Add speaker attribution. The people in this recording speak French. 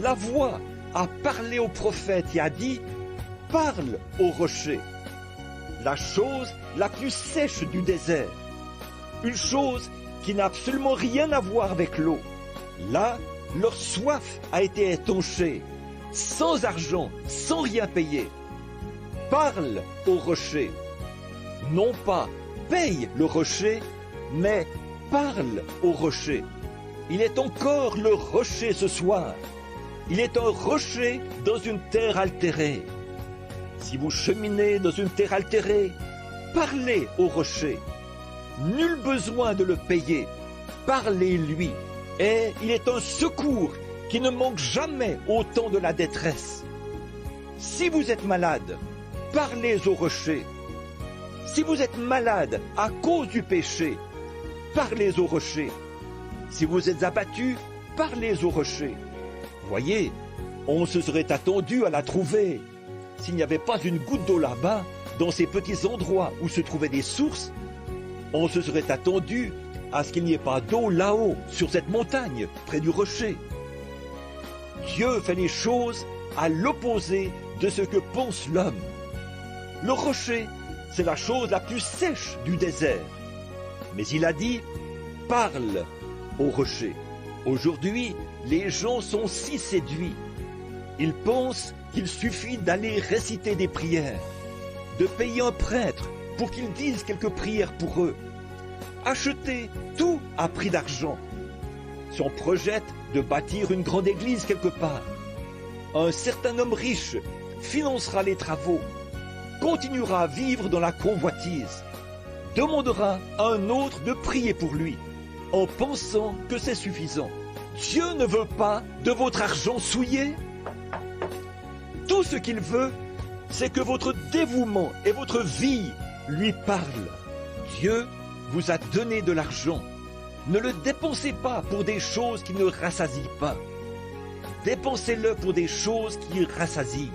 Speaker 1: la voix a parlé au prophète et a dit: parle au rocher. La chose la plus sèche du désert, une chose qui n'a absolument rien à voir avec l'eau. Là, leur soif a été étanchée, sans argent, sans rien payer. Parle au rocher. Non pas paye le rocher, mais parle au rocher. Il est encore le rocher ce soir. Il est un rocher dans une terre altérée. Si vous cheminez dans une terre altérée, parlez au rocher. Nul besoin de le payer. Parlez-lui. Et il est un secours qui ne manque jamais au temps de la détresse. Si vous êtes malade, parlez au rocher. Si vous êtes malade à cause du péché, parlez au rocher. Si vous êtes abattu, parlez au rocher. Voyez, on se serait attendu à la trouver. S'il n'y avait pas une goutte d'eau là-bas, dans ces petits endroits où se trouvaient des sources, on se serait attendu à ce qu'il n'y ait pas d'eau là-haut, sur cette montagne, près du rocher. Dieu fait les choses à l'opposé de ce que pense l'homme. Le rocher, c'est la chose la plus sèche du désert. Mais il a dit: parle au rocher. Aujourd'hui, les gens sont si séduits. Ils pensent qu'il suffit d'aller réciter des prières, de payer un prêtre pour qu'il dise quelques prières pour eux, acheter tout à prix d'argent. Si on projette de bâtir une grande église quelque part, un certain homme riche financera les travaux, continuera à vivre dans la convoitise, demandera à un autre de prier pour lui, en pensant que c'est suffisant. Dieu ne veut pas de votre argent souillé. Tout ce qu'il veut, c'est que votre dévouement et votre vie lui parlent. Dieu vous a donné de l'argent. Ne le dépensez pas pour des choses qui ne rassasient pas. Dépensez-le pour des choses qui rassasient.